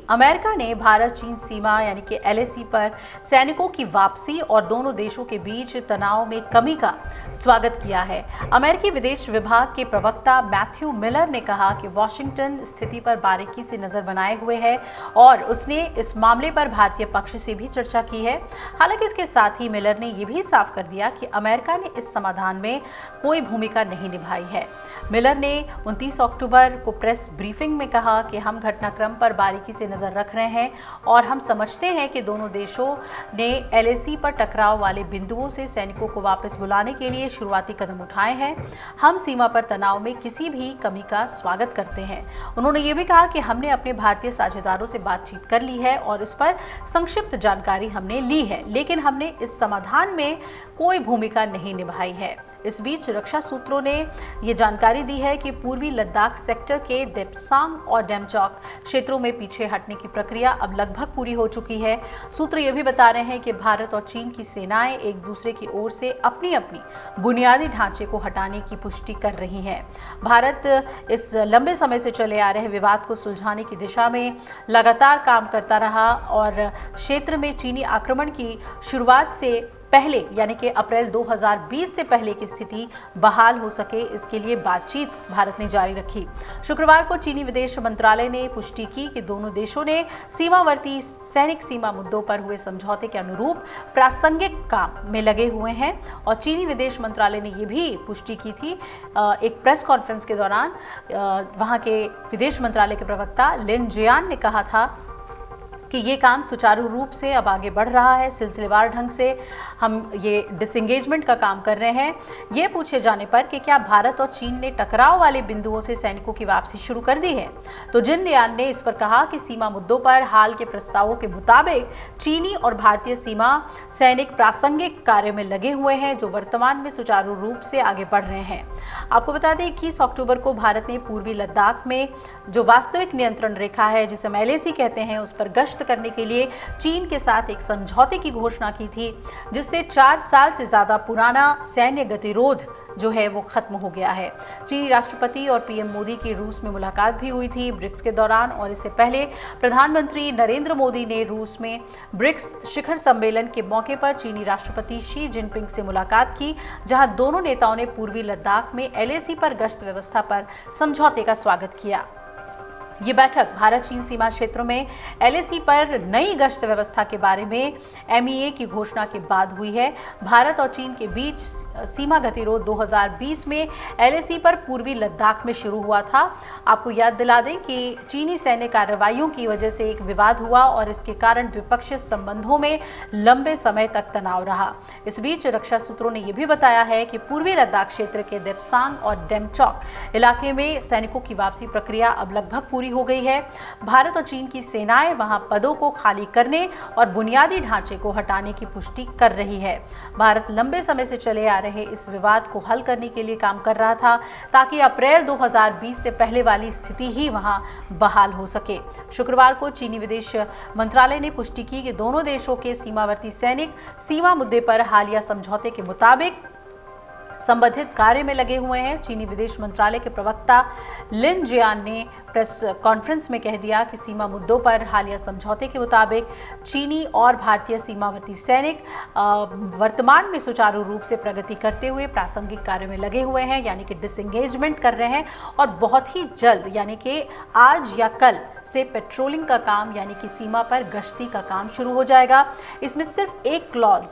America ने भारत चीन सीमा यानी कि एलएसी पर सैनिकों की वापसी और दोनों देशों के बीच तनाव में कमी का स्वागत किया है। अमेरिकी विदेश विभाग के प्रवक्ता मैथ्यू मिलर ने कहा कि वॉशिंगटन स्थिति पर बारीकी से नजर बनाए हुए है और उसने इस मामले पर भारतीय पक्ष से भी चर्चा की है। हालांकि इसके साथ ही मिलर ने यह भी साफ कर दिया कि अमेरिका ने इस समाधान में कोई भूमिका नहीं निभाई है। मिलर ने 29 अक्टूबर को प्रेस ब्रीफिंग में कहा कि हम घटनाक्रम पर बारीकी से नजर रख रहे हैं और हम समझते हैं कि दोनों देशों ने एलएसी पर टकराव वाले बिंदुओं से सैनिकों को वापस बुलाने के लिए शुरुआती कदम उठाए हैं। हम सीमा पर तनाव में किसी भी कमी का स्वागत करते हैं। उन्होंने ये भी कहा कि हमने अपने भारतीय साझेदारों से बातचीत कर ली है और इस पर संक्षिप्त जानकारी हमने ली है, लेकिन हमने इस समाधान में कोई भूमिका नहीं निभाई है। इस बीच रक्षा सूत्रों ने ये जानकारी दी है कि पूर्वी लद्दाख सेक्टर के देप्सांग और डेमचौक क्षेत्रों में पीछे हटने की प्रक्रिया अब लगभग पूरी हो चुकी है। सूत्र ये भी बता रहे हैं कि भारत और चीन की सेनाएं एक दूसरे की ओर से अपनी अपनी बुनियादी ढांचे को हटाने की पुष्टि कर रही हैं। भारत इस लंबे समय से चले आ रहे विवाद को सुलझाने की दिशा में लगातार काम करता रहा और क्षेत्र में चीनी आक्रमण की शुरुआत से पहले यानी कि अप्रैल 2020 से पहले की स्थिति बहाल हो सके, इसके लिए बातचीत भारत ने जारी रखी। शुक्रवार को चीनी विदेश मंत्रालय ने पुष्टि की कि दोनों देशों ने सीमावर्ती सैनिक सीमा मुद्दों पर हुए समझौते के अनुरूप प्रासंगिक काम में लगे हुए हैं और चीनी विदेश मंत्रालय ने यह भी पुष्टि की थी एक प्रेस कॉन्फ्रेंस के दौरान। वहां के विदेश मंत्रालय के प्रवक्ता लिन जियान ने कहा था कि ये काम सुचारू रूप से अब आगे बढ़ रहा है। सिलसिलेवार ढंग से हम ये डिसएंगेजमेंट का काम कर रहे हैं। ये पूछे जाने पर कि क्या भारत और चीन ने टकराव वाले बिंदुओं से सैनिकों की वापसी शुरू कर दी है, तो जिन लियान ने इस पर कहा कि सीमा मुद्दों पर हाल के प्रस्तावों के मुताबिक चीनी और भारतीय सीमा सैनिक प्रासंगिक कार्य में लगे हुए हैं जो वर्तमान में सुचारू रूप से आगे बढ़ रहे हैं। आपको बता दें 21 अक्टूबर को भारत ने पूर्वी लद्दाख में जो वास्तविक नियंत्रण रेखा है, जिसे हम एलएसी कहते हैं, उस पर गश्त करने के लिए चीन के साथ एक समझौते की घोषणा की थी, जिससे 4 साल से ज्यादा पुराना सैन्य गतिरोध जो है वो खत्म हो गया है। चीनी राष्ट्रपति और पीएम मोदी की रूस में मुलाकात भी हुई थी ब्रिक्स के दौरान, और इससे पहले प्रधानमंत्री नरेंद्र मोदी ने रूस में ब्रिक्स शिखर सम्मेलन के मौके पर चीनी राष्ट्रपति शी जिनपिंग से मुलाकात की, जहां दोनों नेताओं ने पूर्वी लद्दाख में एलएसी पर गश्त व्यवस्था पर समझौते का स्वागत किया। ये बैठक भारत चीन सीमा क्षेत्रों में एलएसी पर नई गश्त व्यवस्था के बारे में एमईए की घोषणा के बाद हुई है। भारत और चीन के बीच सीमा गतिरोध 2020 में एलएसी पर पूर्वी लद्दाख में शुरू हुआ था। आपको याद दिला दें कि चीनी सैन्य कार्रवाइयों की वजह से एक विवाद हुआ और इसके कारण द्विपक्षीय संबंधों में लंबे समय तक तनाव रहा। इस बीच रक्षा सूत्रों ने यह भी बताया है कि पूर्वी लद्दाख क्षेत्र के देप्सांग और डेमचौक इलाके में सैनिकों की वापसी प्रक्रिया अब लगभग पूरी हो गई है। भारत और चीन की सेनाएं वहां पदों को खाली करने और बुनियादी ढांचे को हटाने की पुष्टि कर रही है। भारत लंबे समय से चले आ रहे इस विवाद को हल करने के लिए काम कर रहा था ताकि अप्रैल 2020 से पहले वाली स्थिति ही वहां बहाल हो सके। शुक्रवार को चीनी विदेश मंत्रालय ने पुष्टि की कि दोनों देशों के सीमावर्ती सैनिक सीमा मुद्दे पर हालिया समझौते के मुताबिक संबंधित कार्य में लगे हुए हैं। चीनी विदेश मंत्रालय के प्रवक्ता लिन जियान ने प्रेस कॉन्फ्रेंस में कह दिया कि सीमा मुद्दों पर हालिया समझौते के मुताबिक चीनी और भारतीय सीमावर्ती सैनिक वर्तमान में सुचारू रूप से प्रगति करते हुए प्रासंगिक कार्य में लगे हुए हैं, यानी कि डिसएंगेजमेंट कर रहे हैं, और बहुत ही जल्द यानी कि आज या कल से पेट्रोलिंग का काम यानी कि सीमा पर गश्ती का काम शुरू हो जाएगा। इसमें सिर्फ एक क्लॉज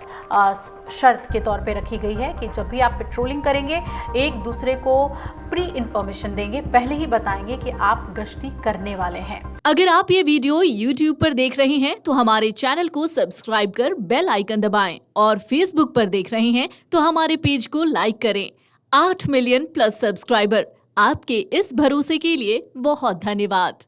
शर्त के तौर पे रखी गई है कि जब भी आप पेट्रोलिंग करेंगे एक दूसरे को प्री इंफॉर्मेशन देंगे, पहले ही बताएंगे कि आप गश्ती करने वाले हैं। अगर आप ये वीडियो YouTube पर देख रहे हैं तो हमारे चैनल को सब्सक्राइब कर बेल आइकन दबाएं, और Facebook पर देख रहे हैं तो हमारे पेज को लाइक करें। 8 मिलियन प्लस सब्सक्राइबर, आपके इस भरोसे के लिए बहुत धन्यवाद।